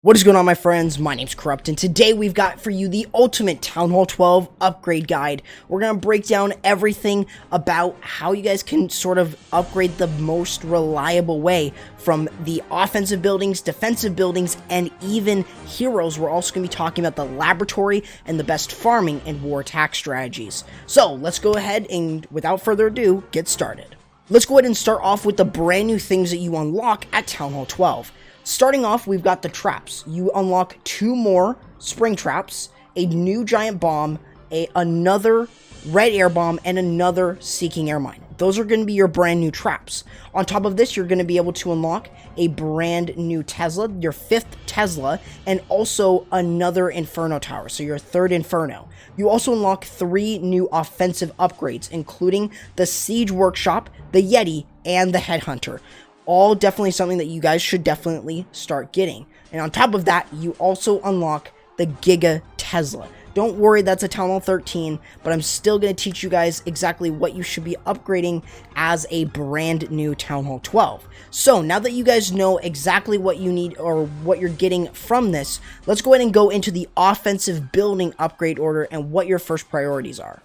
What is going on, my friends? My name's Corrupt, and today we've got for you the ultimate Town Hall 12 upgrade guide. We're going to break down everything about how you guys can sort of upgrade the most reliable way from the offensive buildings, defensive buildings, and even heroes. We're also going to be talking about the laboratory and the best farming and war attack strategies. So let's go ahead and, without further ado, get started. Let's go ahead and start off with the brand new things that you unlock at Town Hall 12. Starting off, we've got the traps. You unlock 2 more spring traps, a new giant bomb, another red air bomb, and another seeking air mine. Those are going to be your brand new traps. On top of this, you're going to be able to unlock a brand new Tesla, your 5th Tesla, and also another Inferno tower, so your 3rd Inferno. You also unlock 3 new offensive upgrades, including the Siege Workshop, the Yeti, and the Headhunter. All definitely something that you guys should definitely start getting. And on top of that, you also unlock the Giga Tesla. Don't worry, that's a Town Hall 13, but I'm still going to teach you guys exactly what you should be upgrading as a brand new Town Hall 12. So now that you guys know exactly what you need or what you're getting from this, let's go ahead and go into the offensive building upgrade order and what your first priorities are.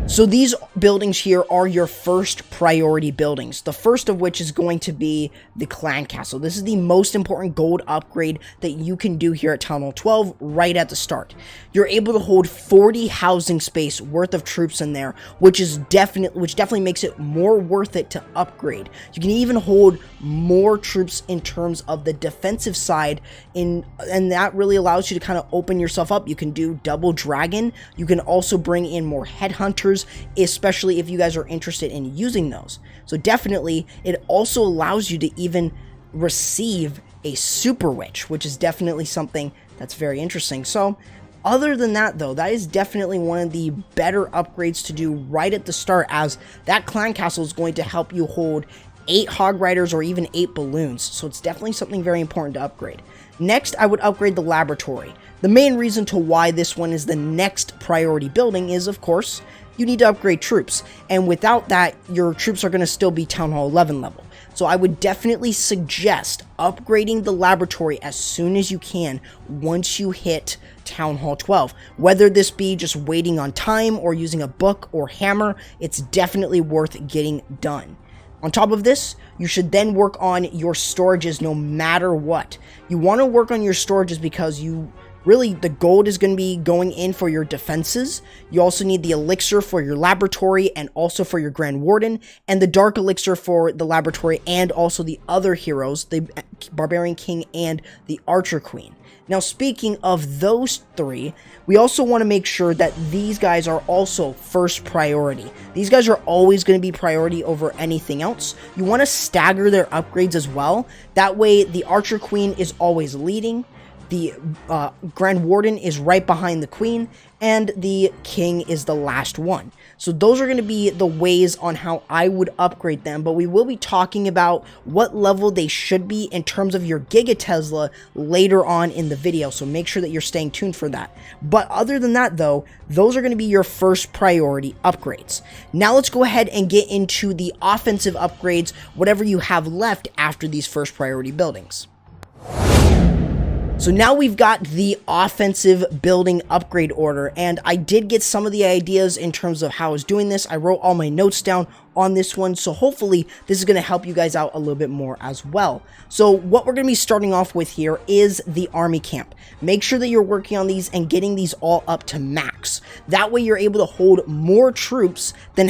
So these buildings here are your first priority buildings, the first of which is going to be the Clan Castle. This is the most important gold upgrade that you can do here at Town Hall 12 right at the start. You're able to hold 40 housing space worth of troops in there, which definitely makes it more worth it to upgrade. You can even hold more troops in terms of the defensive side, and that really allows you to kind of open yourself up. You can do double dragon. You can also bring in more headhunters, especially if you guys are interested in using those. So definitely, it also allows you to even receive a super witch, which is definitely something that's very interesting. So other than that, though, that is definitely one of the better upgrades to do right at the start, as that Clan Castle is going to help you hold 8 Hog Riders or even 8 balloons. So it's definitely something very important to upgrade. Next, I would upgrade the laboratory. The main reason to why this one is the next priority building is, of course, you need to upgrade troops, and without that, your troops are going to still be Town Hall 11 level. So I would definitely suggest upgrading the laboratory as soon as you can once you hit Town Hall 12. Whether this be just waiting on time or using a book or hammer, it's definitely worth getting done. On top of this, you should then work on your storages no matter what. You want to work on your storages because the gold is going to be going in for your defenses. You also need the elixir for your laboratory and also for your Grand Warden, and the dark elixir for the laboratory and also the other heroes, the Barbarian King and the Archer Queen. Now, speaking of those 3, we also want to make sure that these guys are also first priority. These guys are always going to be priority over anything else. You want to stagger their upgrades as well. That way, the Archer Queen is always leading, the Grand Warden is right behind the Queen, and the King is the last one. So those are going to be the ways on how I would upgrade them, but we will be talking about what level they should be in terms of your Giga Tesla later on in the video, so make sure that you're staying tuned for that. But other than that, though, those are going to be your first priority upgrades. Now let's go ahead and get into the offensive upgrades, whatever you have left after these first priority buildings. So now we've got the offensive building upgrade order, and I did get some of the ideas in terms of how I was doing this. I wrote all my notes down on this one, so hopefully this is going to help you guys out a little bit more as well. So what we're going to be starting off with here is the army camp. Make sure that you're working on these and getting these all up to max. That way you're able to hold more troops than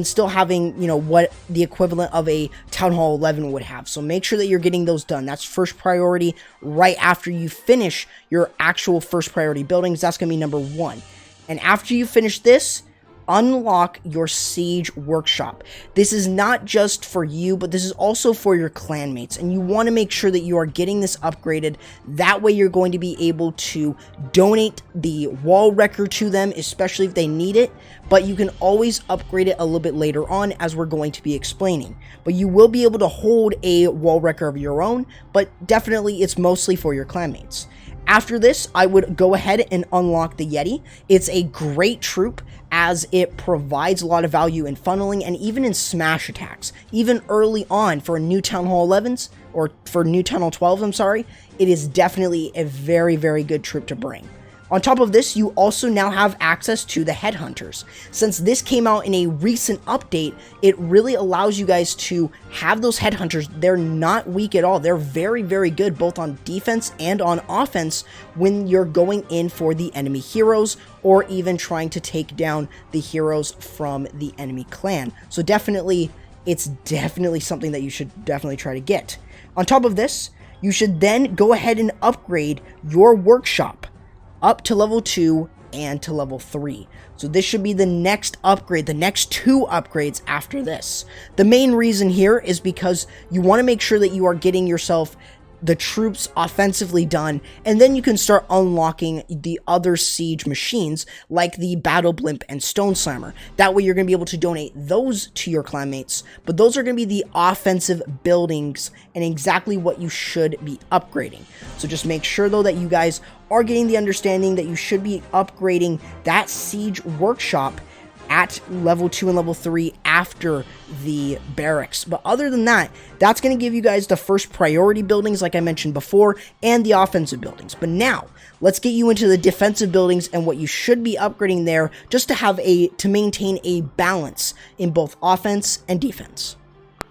still having, what the equivalent of a Town Hall 11 would have. So make sure that you're getting those done. That's first priority right after you finish your actual first priority buildings. That's going to be number 1. And after you finish this, unlock your Siege Workshop. This is not just for you, but this is also for your clanmates, and you want to make sure that you are getting this upgraded. That way you're going to be able to donate the wall wrecker to them, especially if they need it, but you can always upgrade it a little bit later on, as we're going to be explaining. But you will be able to hold a wall wrecker of your own, but definitely it's mostly for your clanmates. After this, I would go ahead and unlock the Yeti. It's a great troop as it provides a lot of value in funneling and even in smash attacks. Even early on for new Town Hall 11s, or for new Town Hall 12s, I'm sorry, it is definitely a very, very good troop to bring. On top of this, you also now have access to the headhunters. Since this came out in a recent update, it really allows you guys to have those headhunters. They're not weak at all. They're very, very good both on defense and on offense when you're going in for the enemy heroes or even trying to take down the heroes from the enemy clan. So definitely, it's definitely something that you should definitely try to get. On top of this, you should then go ahead and upgrade your workshop up to level 2 and to level 3. So this should be the next upgrade, the next 2 upgrades after this. The main reason here is because you want to make sure that you are getting yourself the troops offensively done, and then you can start unlocking the other siege machines like the Battle Blimp and Stone Slammer. That way you're going to be able to donate those to your clanmates, but those are going to be the offensive buildings and exactly what you should be upgrading. So just make sure though that you guys are getting the understanding that you should be upgrading that siege workshop at level 2 and level 3 after the barracks. But other than that, that's going to give you guys the first priority buildings like I mentioned before and the offensive buildings. But now let's get you into the defensive buildings and what you should be upgrading there just to maintain a balance in both offense and defense.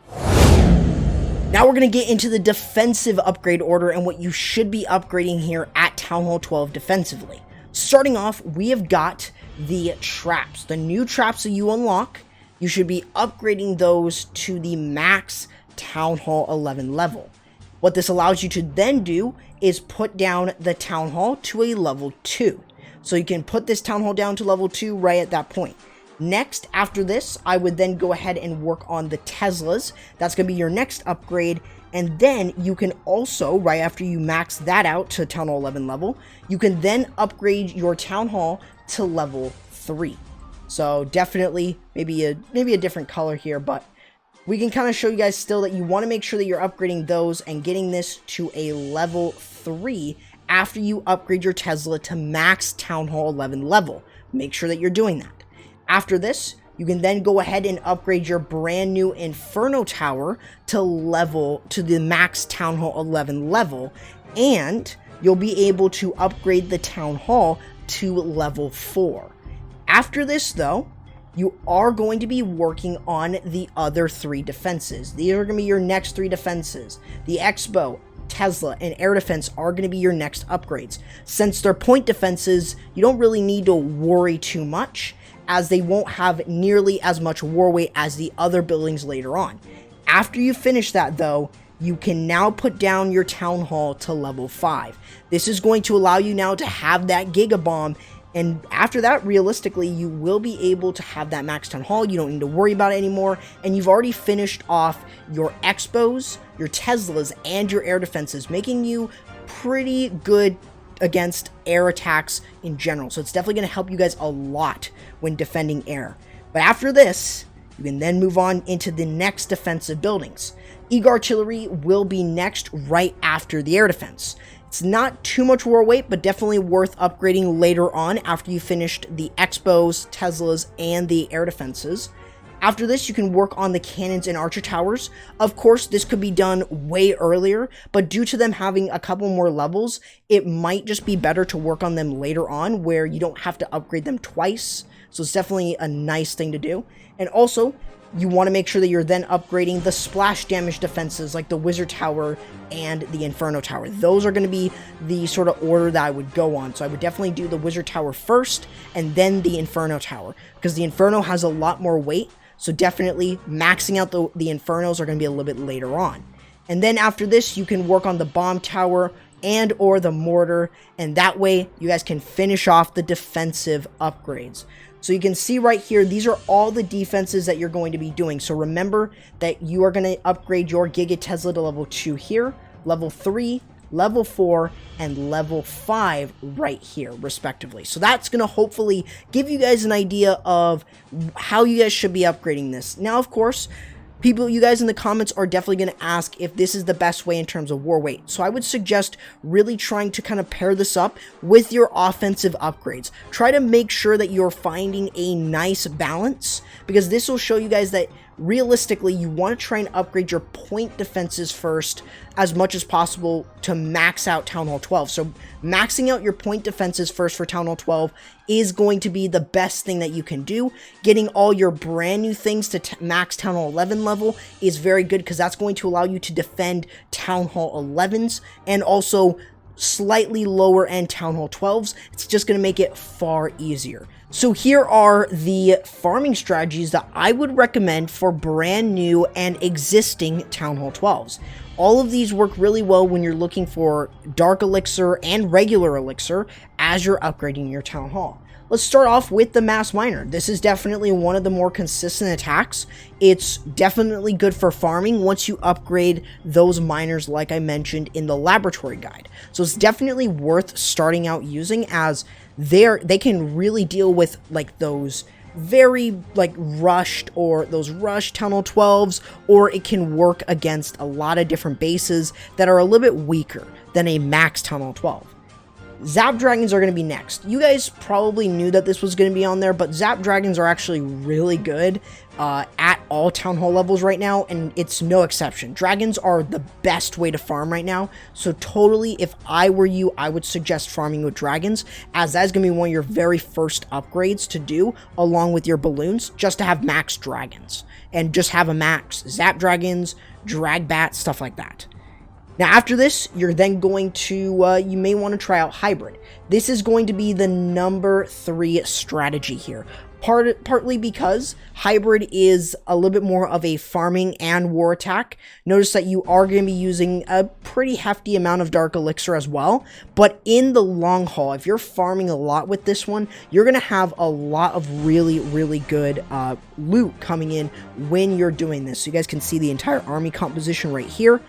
Now we're going to get into the defensive upgrade order and what you should be upgrading here at Town Hall 12 defensively. Starting off, we have got the traps. The new traps that you unlock, you should be upgrading those to the max Town Hall 11 level. What this allows you to then do is put down the Town Hall to a level 2. So you can put this Town Hall down to level 2 right at that point. Next, after this, I would then go ahead and work on the Teslas. That's going to be your next upgrade. And then you can also, right after you max that out to Town Hall 11 level, you can then upgrade your Town Hall to level 3. So definitely maybe a different color here, but we can kind of show you guys still that you want to make sure that you're upgrading those and getting this to a level 3 after you upgrade your Tesla to max Town Hall 11 level. Make sure that you're doing that. After this, you can then go ahead and upgrade your brand new Inferno Tower to the max Town Hall 11 level, and you'll be able to upgrade the Town Hall to level 4. After this, though, you are going to be working on the other 3 defenses. These are going to be your next 3 defenses. The Expo, Tesla, and Air Defense are going to be your next upgrades. Since they're point defenses, you don't really need to worry too much, as they won't have nearly as much war weight as the other buildings later on. After you finish that, though, you can now put down your Town Hall to level 5. This is going to allow you now to have that Giga Bomb, and after that, realistically, you will be able to have that max Town Hall. You don't need to worry about it anymore, and you've already finished off your Expos, your Teslas, and your air defenses, making you pretty good against air attacks in general. So it's definitely going to help you guys a lot when defending air. But after this, you can then move on into the next defensive buildings. Eagle Artillery will be next right after the air defense. It's not too much war weight, but definitely worth upgrading later on after you finished the Expos, Teslas, and the air defenses. After this, you can work on the cannons and archer towers. Of course, this could be done way earlier, but due to them having a couple more levels, it might just be better to work on them later on where you don't have to upgrade them twice. So it's definitely a nice thing to do. And also, you want to make sure that you're then upgrading the splash damage defenses like the Wizard Tower and the Inferno Tower. Those are going to be the sort of order that I would go on. So I would definitely do the Wizard Tower first and then the Inferno Tower, because the Inferno has a lot more weight. So definitely maxing out the Infernos are going to be a little bit later on. And then after this, you can work on the Bomb Tower and or the Mortar, and that way you guys can finish off the defensive upgrades. So you can see right here, these are all the defenses that you're going to be doing. So remember that you are going to upgrade your Giga Tesla to level 2 here, level 3, level 4, and level 5 right here, respectively. So that's going to hopefully give you guys an idea of how you guys should be upgrading this. Now, of course, you guys in the comments are definitely going to ask if this is the best way in terms of war weight. So I would suggest really trying to kind of pair this up with your offensive upgrades. Try to make sure that you're finding a nice balance, because this will show you guys that realistically, you want to try and upgrade your point defenses first as much as possible to max out Town Hall 12. So maxing out your point defenses first for Town Hall 12 is going to be the best thing that you can do. Getting all your brand new things to max Town Hall 11 level is very good, because that's going to allow you to defend Town Hall 11s and also slightly lower end Town Hall 12s. It's just going to make it far easier. So here are the farming strategies that I would recommend for brand new and existing Town Hall 12s. All of these work really well when you're looking for Dark Elixir and regular Elixir as you're upgrading your Town Hall. Let's start off with the Mass Miner. This is definitely one of the more consistent attacks. It's definitely good for farming once you upgrade those miners like I mentioned in the laboratory guide. So it's definitely worth starting out using, as they can really deal with like those very like rushed Town Hall 12s, or it can work against a lot of different bases that are a little bit weaker than a max Town Hall 12. Zap Dragons are going to be next. You guys probably knew that this was going to be on there, but Zap Dragons are actually really good at all Town Hall levels right now, and it's no exception. Dragons are the best way to farm right now, so totally, if I were you, I would suggest farming with Dragons, as that's going to be one of your very first upgrades to do, along with your balloons, just to have max Dragons, and just have a max Zap Dragons, DragBat, stuff like that. Now, after this, you're then going to, you may want to try out Hybrid. This is going to be the number 3 strategy here. Partly because Hybrid is a little bit more of a farming and war attack. Notice that you are going to be using a pretty hefty amount of Dark Elixir as well. But in the long haul, if you're farming a lot with this one, you're going to have a lot of really, really good loot coming in when you're doing this. So you guys can see the entire army composition right here.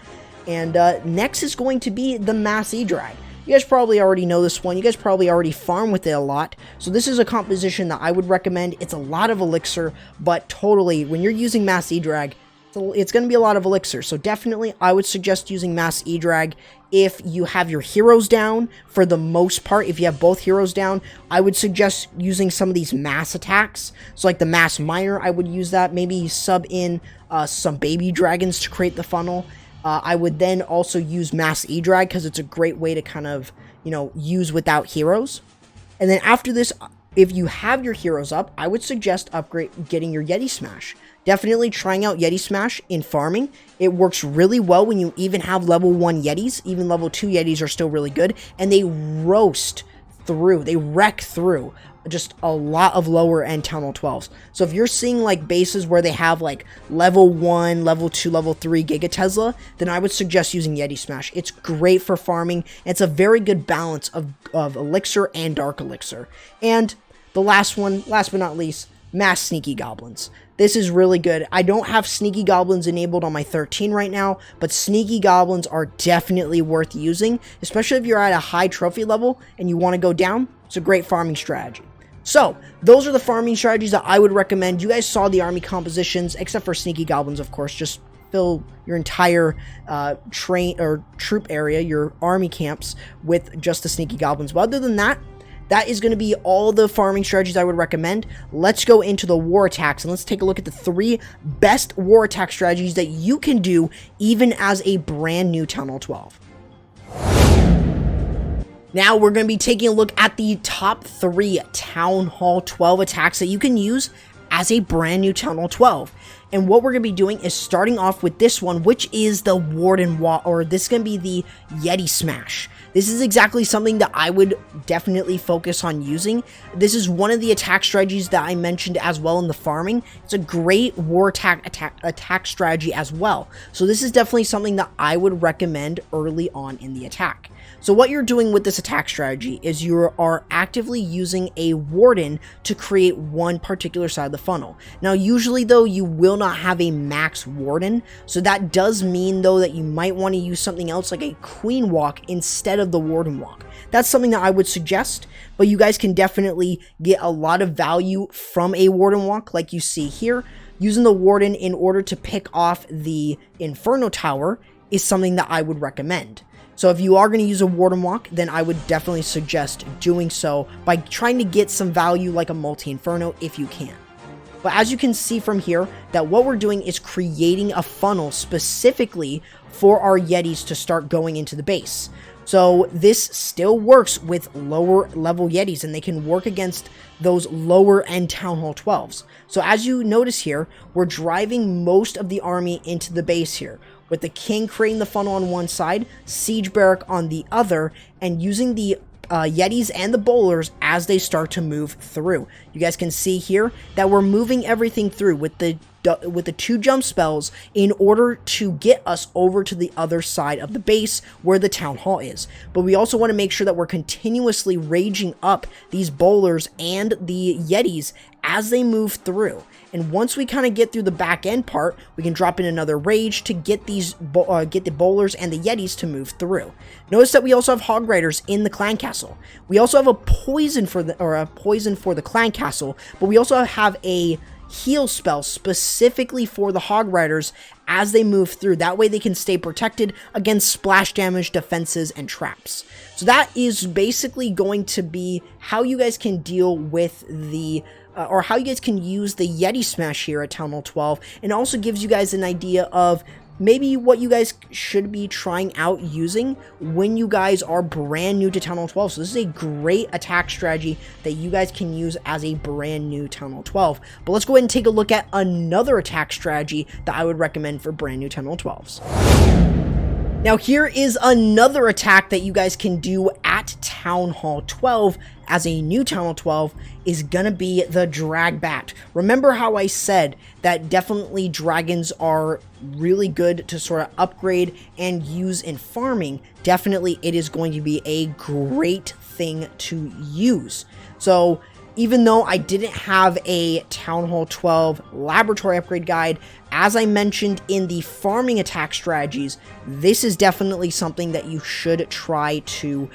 And next is going to be the Mass E-Drag. You guys probably already know this one. You guys probably already farm with it a lot. So this is a composition that I would recommend. It's a lot of elixir, but totally, when you're using Mass E-Drag, it's going to be a lot of elixir. So definitely, I would suggest using Mass E-Drag if you have your heroes down. For the most part, if you have both heroes down, I would suggest using some of these mass attacks. So like the Mass Miner, I would use that. Maybe sub in some baby dragons to create the funnel. I would then also use Mass E-Drag, because it's a great way to kind of, use without heroes. And then after this, if you have your heroes up, I would suggest getting your Yeti Smash. Definitely trying out Yeti Smash in farming. It works really well when you even have level 1 Yetis. Even level 2 Yetis are still really good. And they wreck through just a lot of lower end Town Hall 12s. So if you're seeing like bases where they have like level 1, level 2, level 3 Giga Tesla, then I would suggest using Yeti Smash. It's great for farming. It's a very good balance of elixir and dark elixir. And the last one, last but not least, Mass Sneaky Goblins. This is really good. I don't have Sneaky Goblins enabled on my 13 right now, but Sneaky Goblins are definitely worth using, especially if you're at a high trophy level and you want to go down. It's a great farming strategy. So, those are the farming strategies that I would recommend. You guys saw the army compositions, except for Sneaky Goblins, of course. Just fill your entire troop area, your army camps, with just the Sneaky Goblins. But other than that, that is going to be all the farming strategies I would recommend. Let's go into the war attacks, and let's take a look at the 3 best war attack strategies that you can do even as a brand new Town Hall 12. Now we're going to be taking a look at the top 3 Town Hall 12 attacks that you can use as a brand new Town Hall 12. And what we're going to be doing is starting off with this one, which is the Warden this is going to be the Yeti Smash. This is exactly something that I would definitely focus on using. This is one of the attack strategies that I mentioned as well in the farming. It's a great war attack strategy as well. So this is definitely something that I would recommend early on in the attack. So what you're doing with this attack strategy is you are actively using a Warden to create one particular side of the funnel. Now, usually though, you will not have a max Warden. So that does mean though that you might want to use something else like a Queen Walk instead of the Warden Walk. That's something that I would suggest, but you guys can definitely get a lot of value from a Warden Walk like you see here. Using the Warden in order to pick off the Inferno Tower is something that I would recommend. So if you are going to use a Warden Walk, then I would definitely suggest doing so by trying to get some value like a Multi-Inferno if you can. But as you can see from here, that what we're doing is creating a funnel specifically for our Yetis to start going into the base. So this still works with lower level Yetis, and they can work against those lower end Town Hall 12s. So as you notice here, we're driving most of the army into the base here, with the king creating the funnel on one side, siege barrack on the other, and using the Yetis and the bowlers as they start to move through. You guys can see here that we're moving everything through with the 2 jump spells in order to get us over to the other side of the base where the town hall is. But we also want to make sure that we're continuously raging up these bowlers and the Yetis as they move through. And once we kind of get through the back end part, we can drop in another rage to get these get the bowlers and the Yetis to move through. Notice that we also have hog riders in the clan castle. We also have a poison for the clan castle, but we also have a heal spell specifically for the hog riders as they move through. That way they can stay protected against splash damage, defenses, and traps. So that is basically going to be how you guys can deal with the or how you guys can use the Yeti Smash here at Town Hall 12, and also gives you guys an idea of maybe what you guys should be trying out using when you guys are brand new to Town Hall 12. So this is a great attack strategy that you guys can use as a brand new Town Hall 12. But let's go ahead and take a look at another attack strategy that I would recommend for brand new Town Hall 12s. Now here is another attack that you guys can do at Town Hall 12 as a new Town Hall 12 is gonna be the DragBat. Remember how I said that definitely dragons are really good to sort of upgrade and use in farming? Definitely it is going to be a great thing to use. So even though I didn't have a Town Hall 12 laboratory upgrade guide, as I mentioned in the farming attack strategies, this is definitely something that you should try to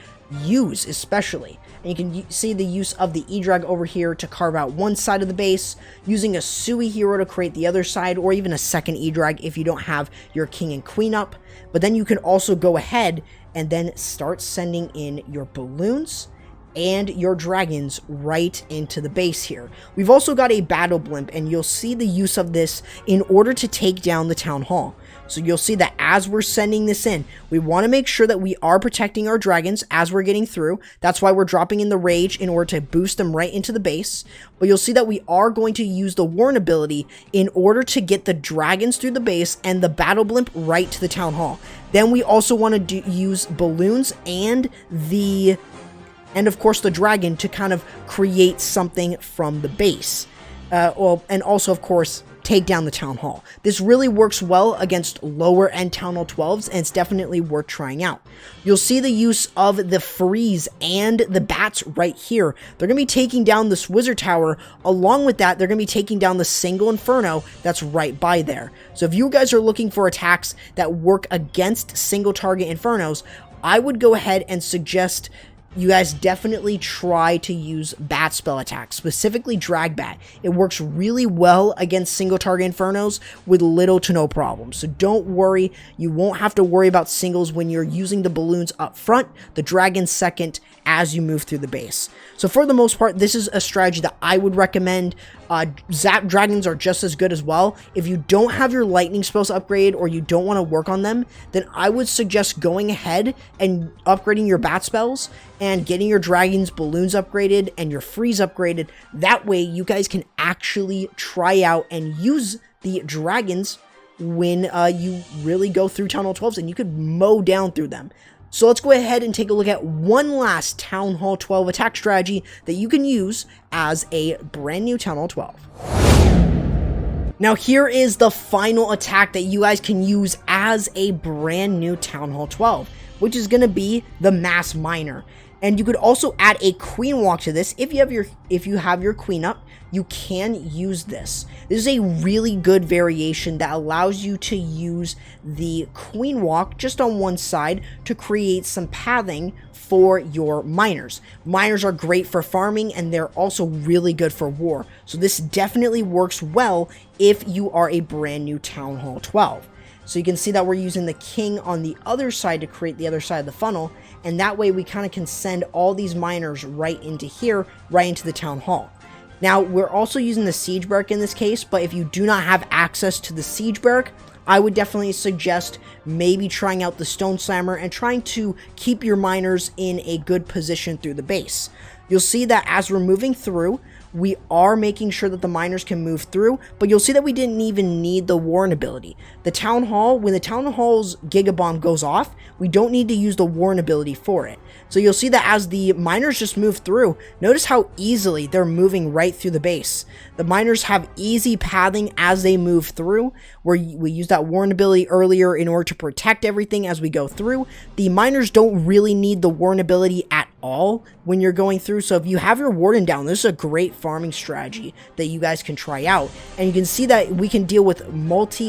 use, especially. And you can see the use of the E-Drag over here to carve out one side of the base, using a Sui hero to create the other side, or even a second E-Drag if you don't have your king and queen up. But then you can also go ahead and then start sending in your balloons and your dragons right into the base here. We've also got a battle blimp, and you'll see the use of this in order to take down the town hall. So you'll see that as we're sending this in, we want to make sure that we are protecting our dragons as we're getting through. That's why we're dropping in the rage in order to boost them right into the base. But you'll see that we are going to use the warn ability in order to get the dragons through the base and the battle blimp right to the town hall. Then we also want to use balloons and of course the dragon to kind of create something from the base. And also, of course, take down the town hall. This really works well against lower end Town Hall 12s, and it's definitely worth trying out. You'll see the use of the freeze and the bats right here. They're going to be taking down this wizard tower. Along with that, they're going to be taking down the single inferno that's right by there. So if you guys are looking for attacks that work against single target infernos, I would go ahead and suggest you guys definitely try to use bat spell attacks, specifically DragBat. It works really well against single target infernos with little to no problem. So don't worry, you won't have to worry about singles when you're using the balloons up front, the dragons second, as you move through the base. So for the most part, this is a strategy that I would recommend. Zap dragons are just as good as well. If you don't have your lightning spells upgrade, or you don't want to work on them, then I would suggest going ahead and upgrading your bat spells and getting your dragons balloons upgraded and your freeze upgraded. That way you guys can actually try out and use the dragons when you really go through Town Hall 12s, and you could mow down through them. So let's go ahead and take a look at one last Town Hall 12 attack strategy that you can use as a brand new Town Hall 12. Now here is the final attack that you guys can use as a brand new Town Hall 12, which is going to be the Mass Miner. And you could also add a queen walk to this. If you have your queen up, you can use this. This is a really good variation that allows you to use the queen walk just on one side to create some pathing for your miners. Miners are great for farming, and they're also really good for war. So this definitely works well if you are a brand new Town Hall 12. So you can see that we're using the king on the other side to create the other side of the funnel, and that way we kind of can send all these miners right into here, right into the town hall. Now, we're also using the siege barrack in this case, but if you do not have access to the siege barrack, I would definitely suggest maybe trying out the stone slammer and trying to keep your miners in a good position through the base. You'll see that as we're moving through, we are making sure that the miners can move through, but you'll see that we didn't even need the Warren ability. The Town Hall, when the Town Hall's Gigabomb goes off, we don't need to use the Warren ability for it. So you'll see that as the miners just move through, notice how easily they're moving right through the base. The miners have easy pathing as they move through, where we use that Warren ability earlier in order to protect everything as we go through. The miners don't really need the Warren ability at all when you're going through. So if you have your warden down, this is a great farming strategy that you guys can try out. And you can see that we can deal with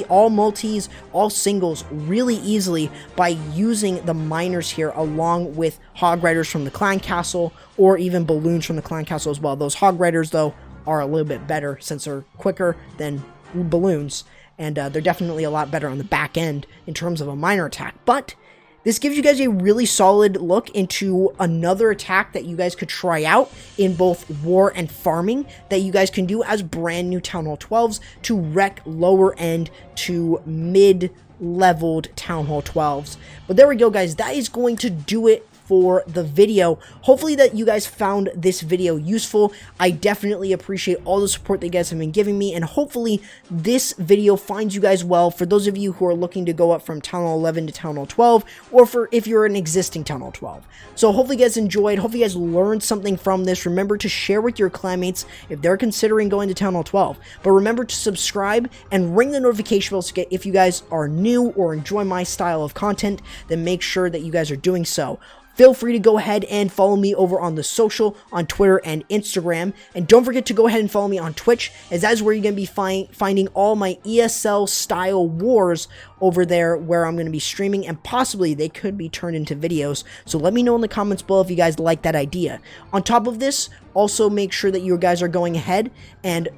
all multis, all singles really easily by using the miners here along with hog riders from the clan castle or even balloons from the clan castle as well. Those hog riders though are a little bit better since they're quicker than balloons, and they're definitely a lot better on the back end in terms of a miner attack. But this gives you guys a really solid look into another attack that you guys could try out in both war and farming that you guys can do as brand new Town Hall 12s to wreck lower end to mid-leveled Town Hall 12s. But there we go, guys. That is going to do it for the video. Hopefully that you guys found this video useful. I definitely appreciate all the support that you guys have been giving me, and hopefully this video finds you guys well for those of you who are looking to go up from Town Hall 11 to Town Hall 12, or for if you're an existing Town Hall 12. So hopefully you guys enjoyed, hopefully you guys learned something from this. Remember to share with your clanmates if they're considering going to Town Hall 12, but remember to subscribe and ring the notification bell to get, if you guys are new or enjoy my style of content, then make sure that you guys are doing so. Feel free to go ahead and follow me over on the social, on Twitter and Instagram. And don't forget to go ahead and follow me on Twitch, as that is where you're going to be finding all my ESL style wars over there, where I'm going to be streaming, and possibly they could be turned into videos. So let me know in the comments below if you guys like that idea. On top of this, also make sure that you guys are going ahead and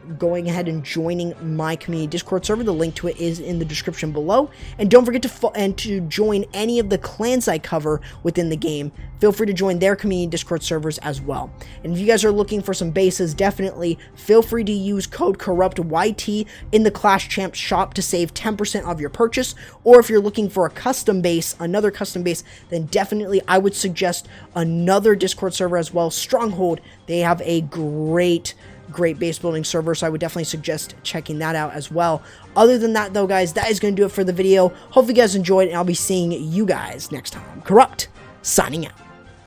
joining my community Discord server. The link to it is in the description below. And don't forget to join any of the clans I cover within the game. Feel free to join their community Discord servers as well. And if you guys are looking for some bases, definitely feel free to use code CorruptYT in the Clash Champs shop to save 10% of your purchase. Or if you're looking for a custom base, another custom base, then definitely I would suggest another Discord server as well, Stronghold. They have a great base building server, so I would definitely suggest checking that out as well. Other than that though, guys, that is going to do it for the video. Hope you guys enjoyed, and I'll be seeing you guys next time. Corrupt, signing out.